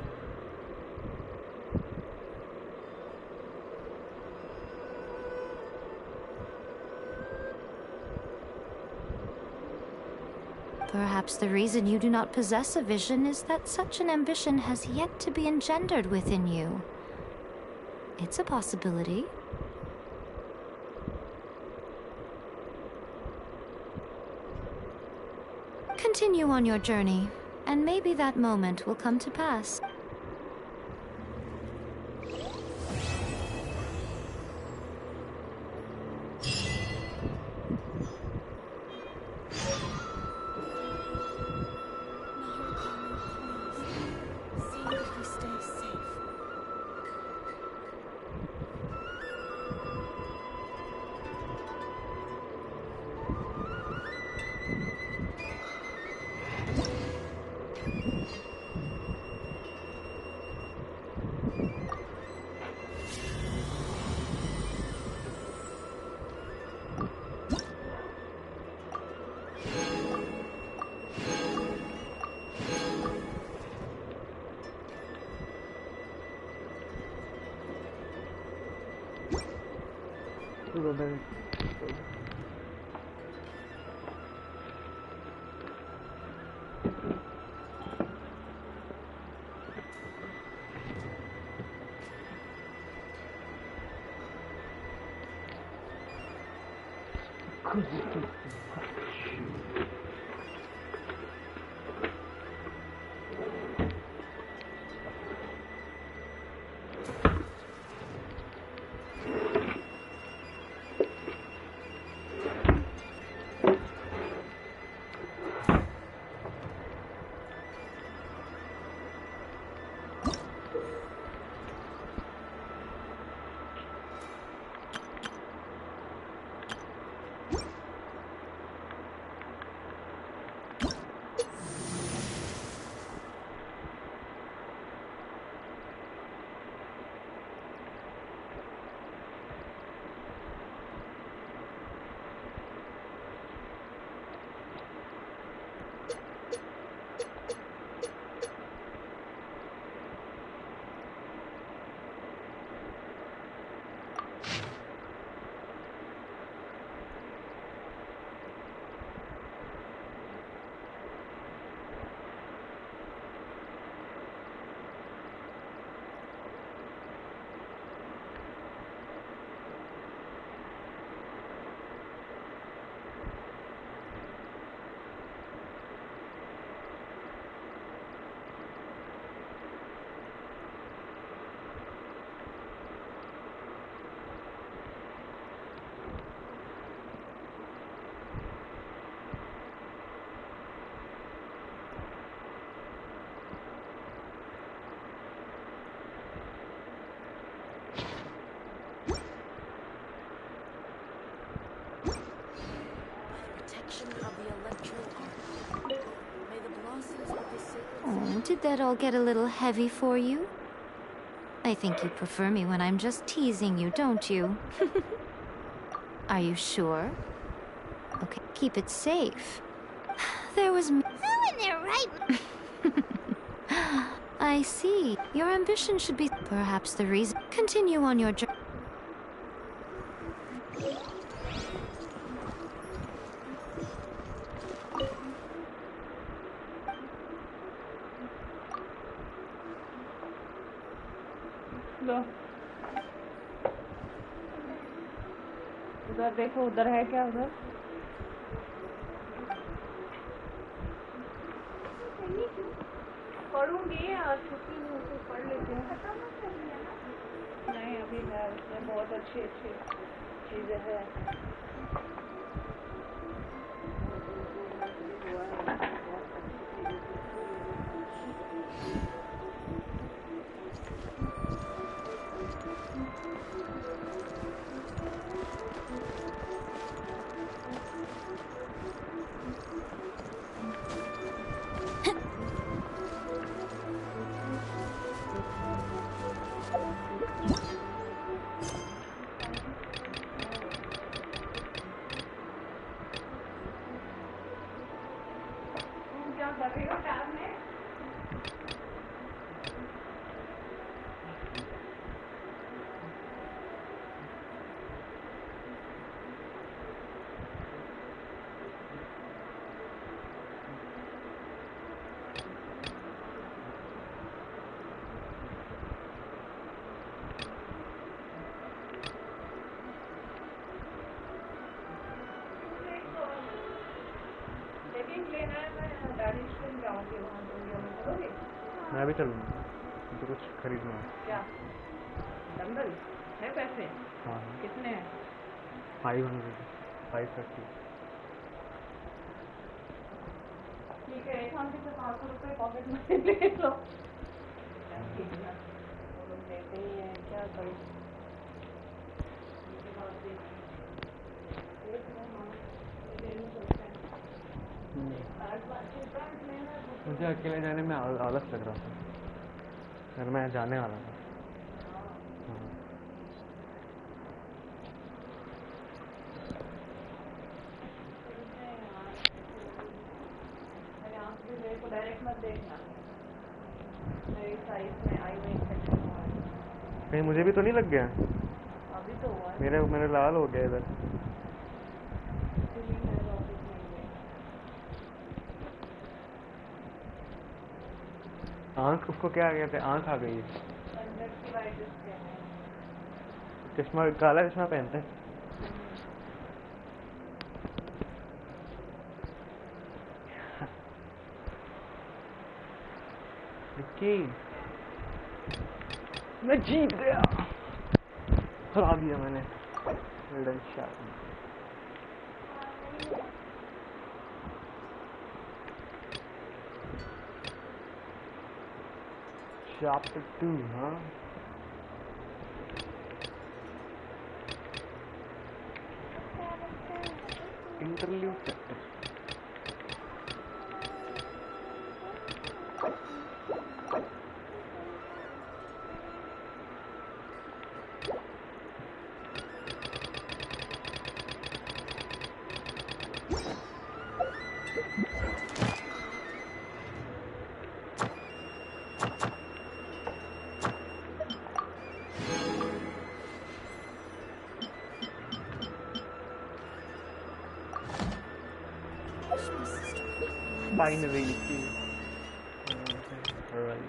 S6: Perhaps the reason you do not possess a vision is that such an ambition has yet to be engendered within you. It's a possibility. Continue on your journey, and maybe that moment will come to pass. Oh, did that all get a little heavy for you? I think you prefer me when I'm just teasing you, don't you? Are you sure? Okay, keep it safe. There was...
S2: Who in their right...
S6: I see. Your ambition should be... Perhaps the reason... Continue on your journey.
S8: उधर देखो, उधर है क्या? उधर पढ़ूंगी और छुट्टी में उसे पढ़ लेते हैं। नहीं, अभी है, उसमें बहुत अच्छी अच्छी चीजें हैं। जाओगे वहाँ तो इंडिया में चलोगे?
S3: मैं भी चलूँगा, मुझे कुछ खरीदना है।
S8: क्या दंगल है पैसे?
S3: हाँ
S8: कितने हैं?
S3: 530।
S8: ठीक है, एक आंटी से 500 रुपये पॉकेट मनी ले लो। ठीक है ना, वो लोग देते ही हैं, क्या करूँ? उनके पास देख रहे हैं, ले लो सोचते हैं।
S3: मुझे अकेले जाने में आलस लग रहा था, अगर मैं जाने वाला था। हाँ।
S8: मेरे को डायरेक्ट मत देखना, मेरी साइज में आई में इंफेक्शन हुआ है।
S3: कहीं मुझे भी तो नहीं लग गया?
S8: अभी तो हुआ है।
S3: मेरे लाल हो गया इधर।
S8: इसीलिए मेरे ऑफिस में गए।
S3: आंख, उसको क्या आ गया था? आंख आ गई है।
S8: कंजक्टिवाइटिस कहते हैं।
S3: चश्मा, काला चश्मा पहनते हैं। मैं जीत गया, हरा दिया मैंने गोल्डन शार्क। चैप्टर 2, हाँ। Interlude chapter. Finally, alright.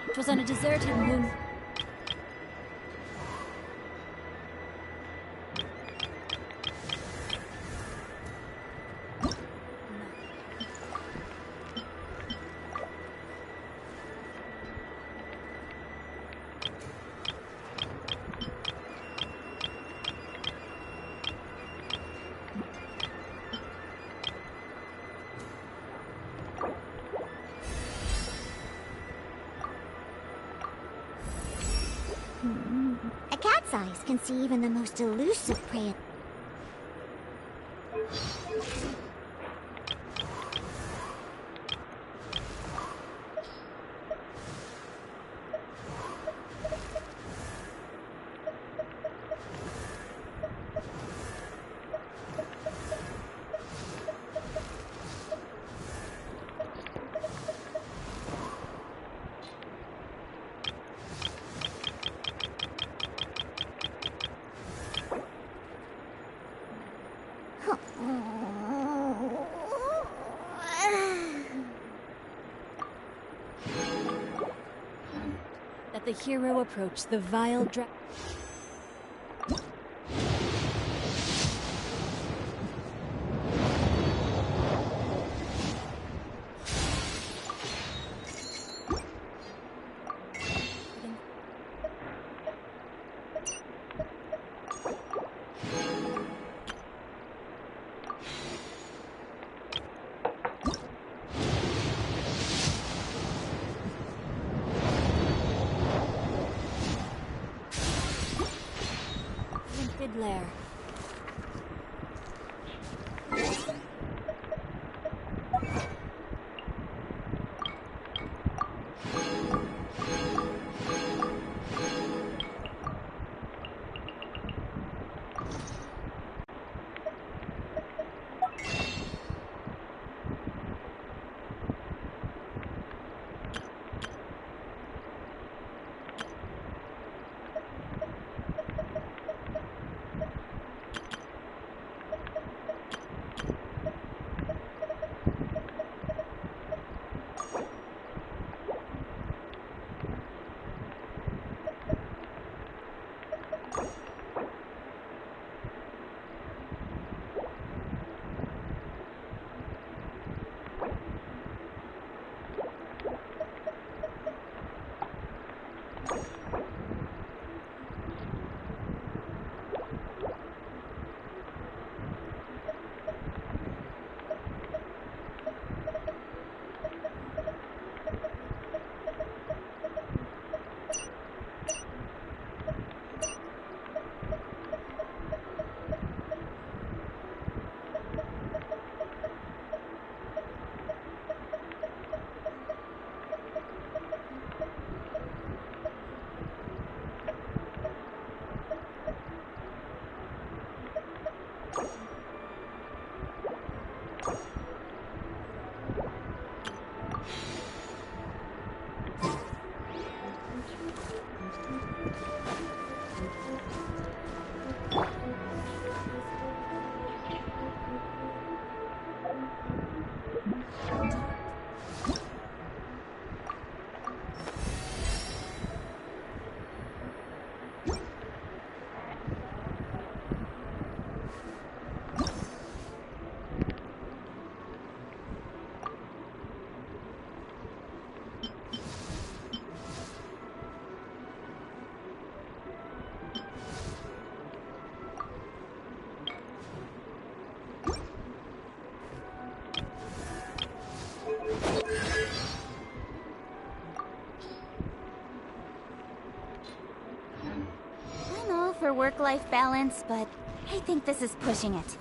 S6: It was on a deserted moon.
S2: A cat's eyes can see even the most elusive prey.
S6: That the hero approached the vile lair.
S2: work-life balance, but I think this is pushing it.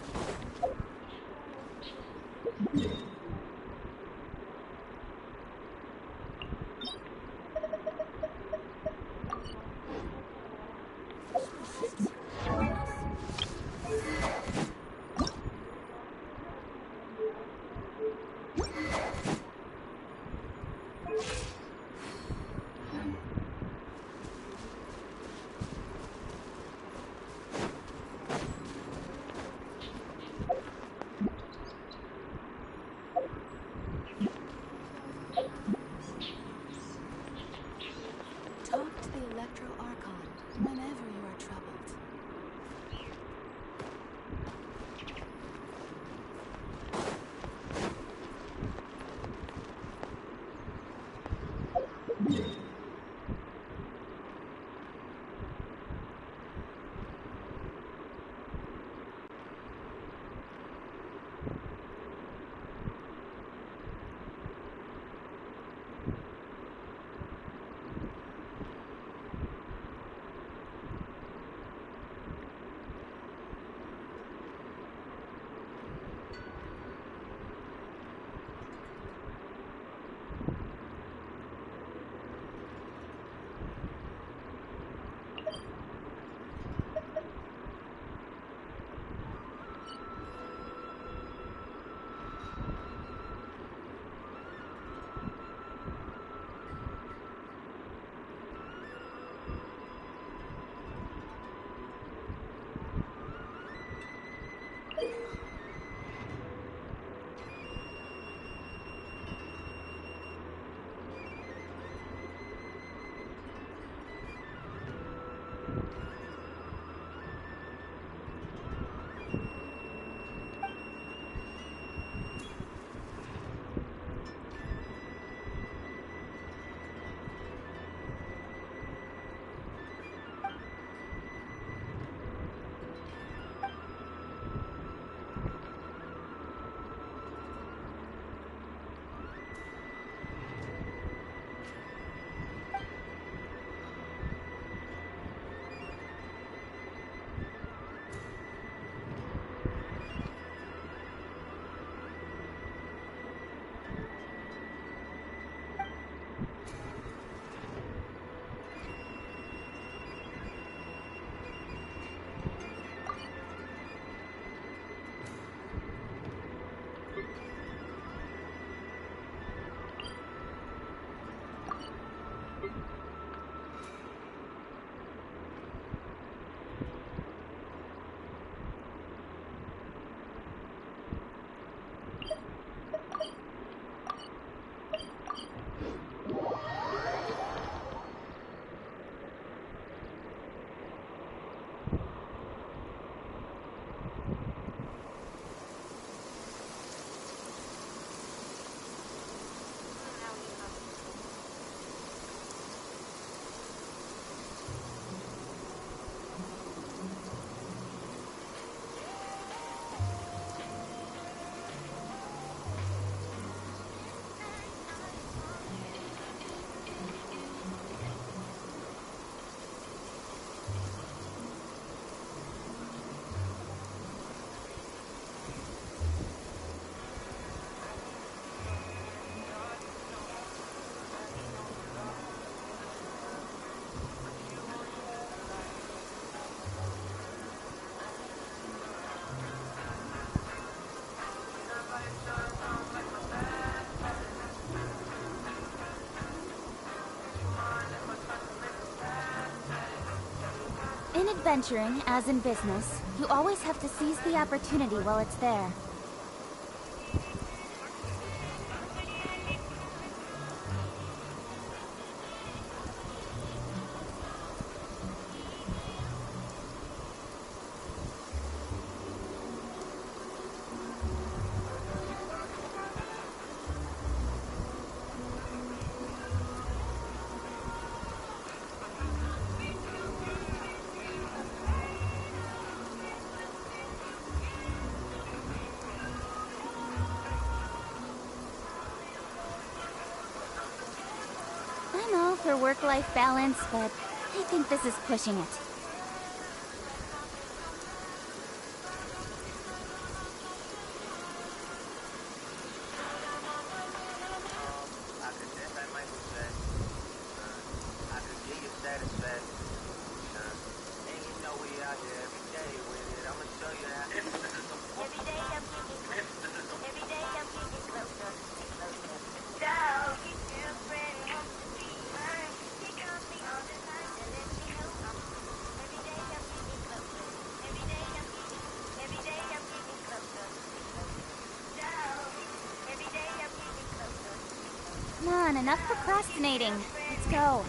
S5: Talk to the Electro Archon whenever you are troubled.
S2: In adventuring, as in business, you always have to seize the opportunity while it's there. I'm all for work-life balance, but I think this is pushing it. Come on, enough procrastinating. Let's go.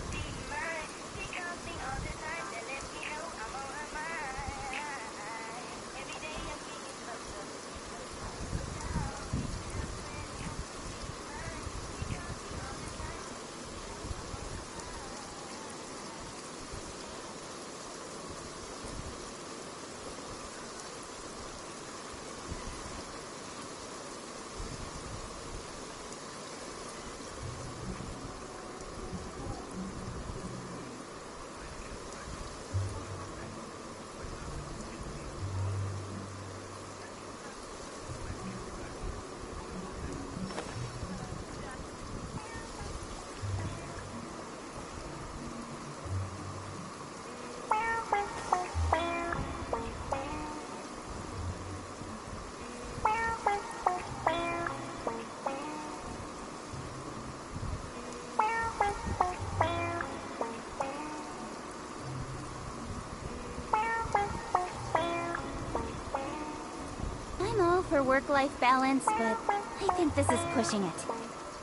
S2: For work-life balance, but I think this is pushing it.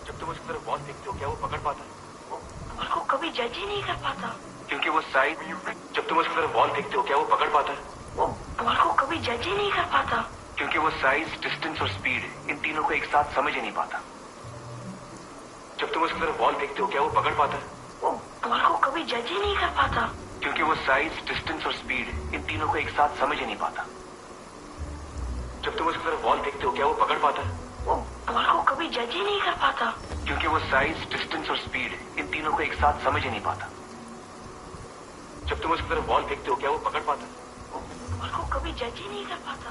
S9: जब तुम उसकी तरफ watch देखते हो क्या वो पकड़ पाता? तुम्हारे को कभी जज ही नहीं कर पाता। क्योंकि वो साइज जब तुम उसकी तरफ वॉच देखते हो क्या वो पकड़ पाता? तुम्हारे को कभी जज ही नहीं कर पाता। क्योंकि वो साइज, डिस्टेंस और स्पीड इन तीनों को एक साथ समझ ही नहीं पाता। जब तुम उसकी तरफ वॉच देखते हो क्या वो पकड़ पाता? तुम्हारे को कभी जज ही नहीं कर पाता। क्योंकि वो साइज, डिस्टेंस और स्पीड इन तीनों को एक साथ समझ ही नहीं पाता। जब तुम उसकी तरफ वॉल देखते हो क्या वो पकड़ पाता? तुम्हारे को कभी जज ही नहीं कर पाता। क्योंकि वो साइज, डिस्टेंस और स्पीड इन तीनों को एक साथ समझ ही नहीं पाता। जब तुम उसकी तरफ वॉल देखते हो क्या वो पकड़ पाता? तुम्हारे को कभी जज ही नहीं कर पाता।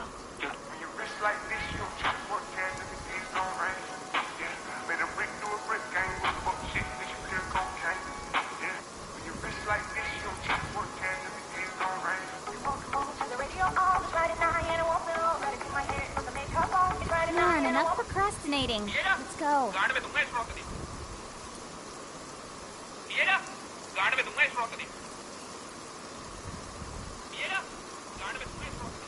S2: Enough procrastinating. Let's go.
S9: गाड़ में दूंगा इस रॉक दी। ये ना गाड़ में दूंगा इस रॉक दी। ये ना गाड़ में दूंगा इस rock the.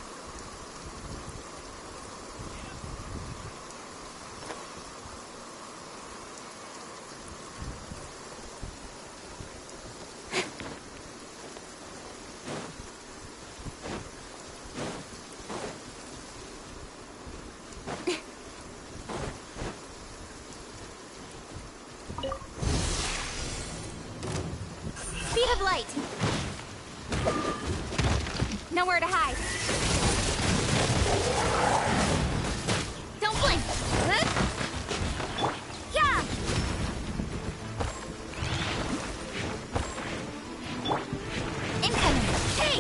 S2: Speed of light. Nowhere to hide. Don't blink. Yeah. Incoming. Hey.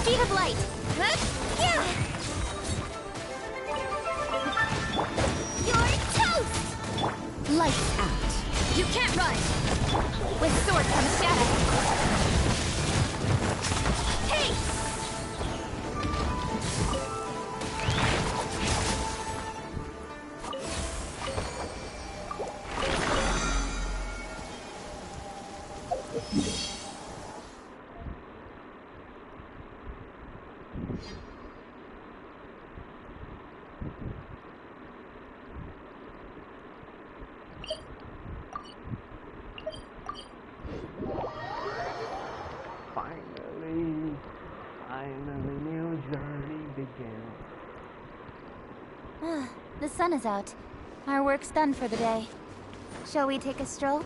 S2: Speed of light. Yeah. You're toast. Lights out. You can't run. With sword comes shadow. Hey.
S3: Finally, new journey begins.
S2: The sun is out. Our work's done for the day. Shall we take a stroll?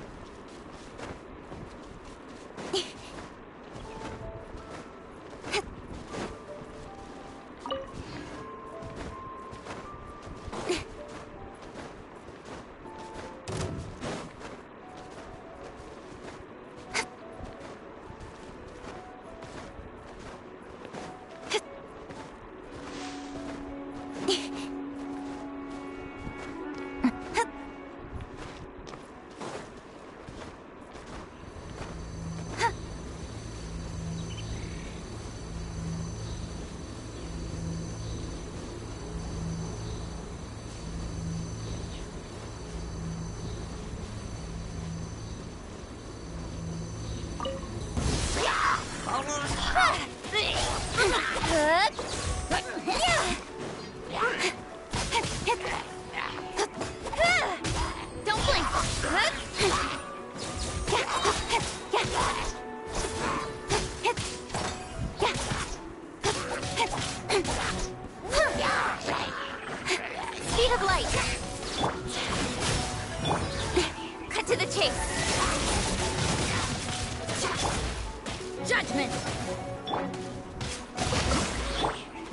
S6: Judgment!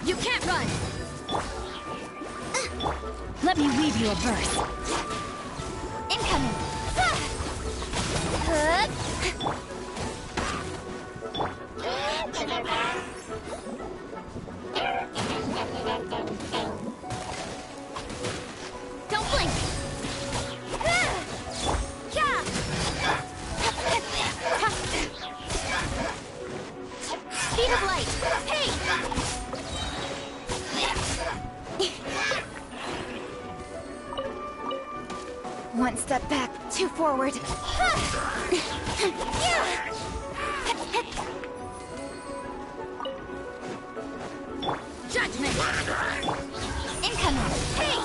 S6: You can't run! Let me weave you a verse. Incoming! Don't blink! Speed of light! Hey! One step back, two forward. Judgment! Incoming! Hey!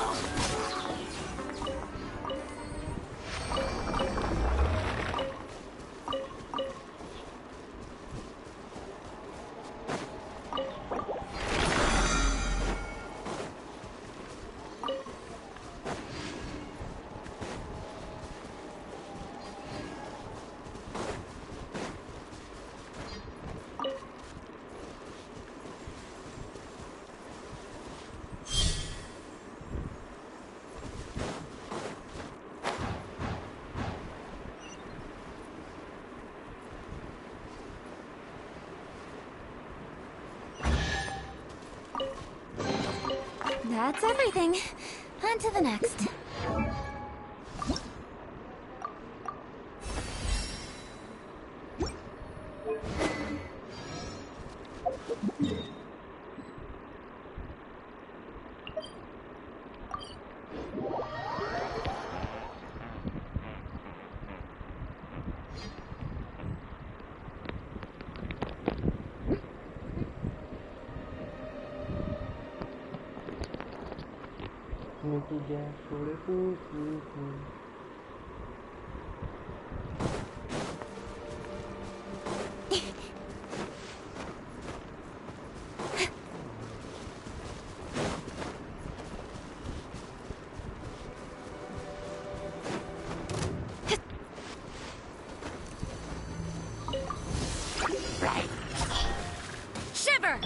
S6: That's everything. On to the next. Shiver!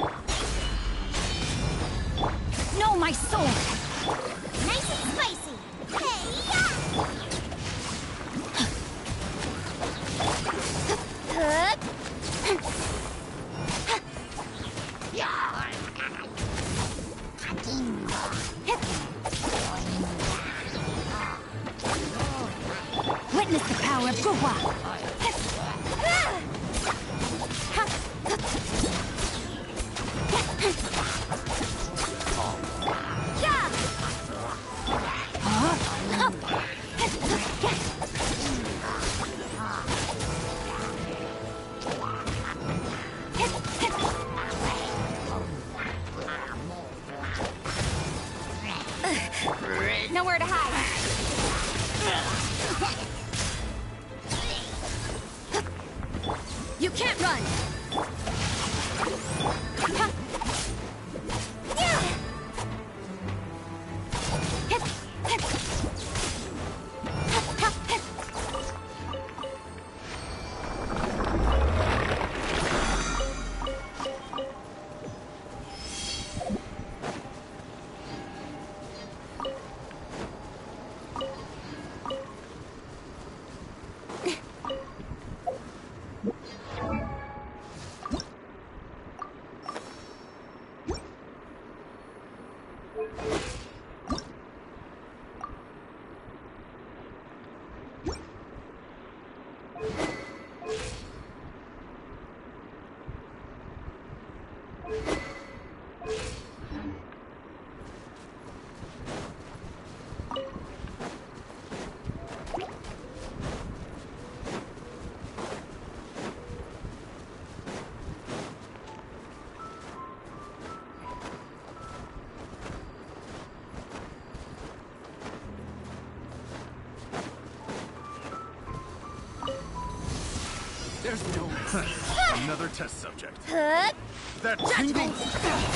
S6: Know my sword!
S2: Nice and spicy! Hey-ya!
S6: Witness the power of Guhua! Nowhere to hide. You can't run.
S7: There's no another test subject.
S6: That
S7: Judgment!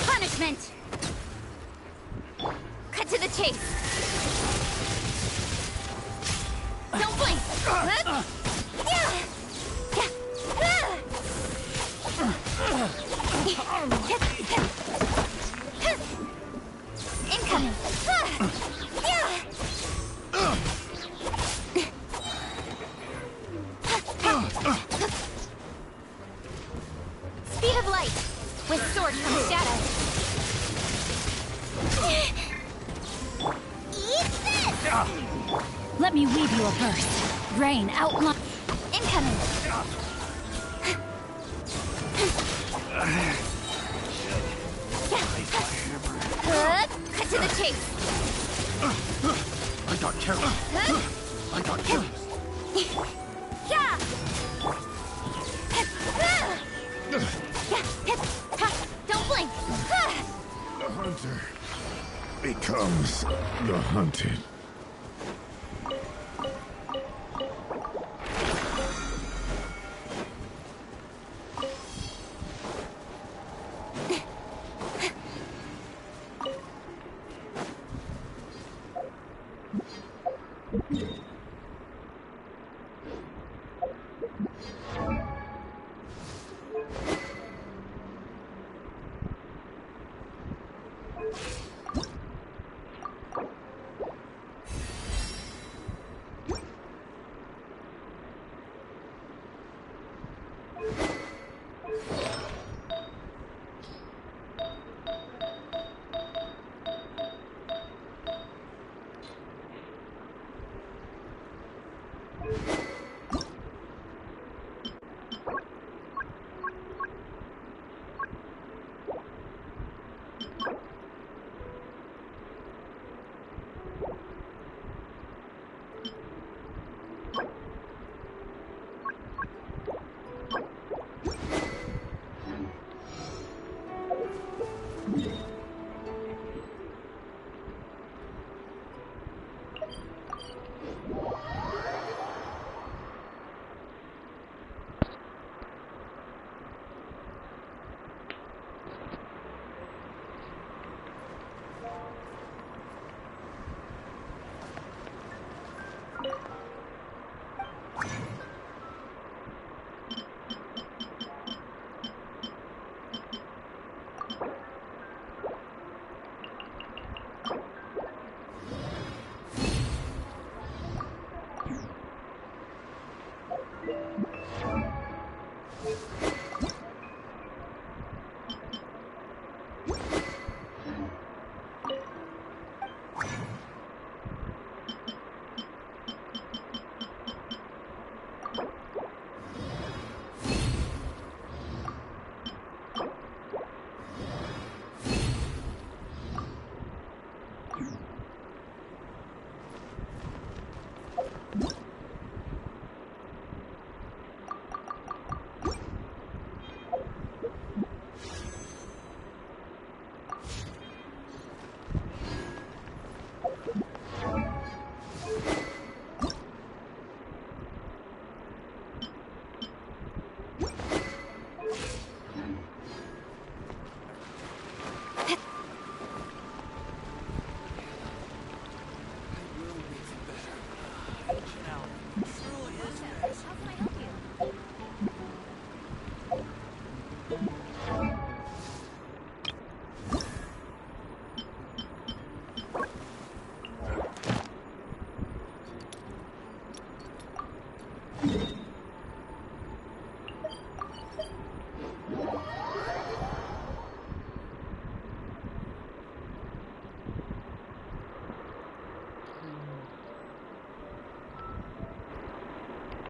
S6: Punishment! Cut to the chase! Don't blink! give you a burst. Rain outline. Incoming. Cut to the chase.
S7: I got careless. I got careless.
S6: Yeah. Don't blink.
S10: The hunter becomes the hunted.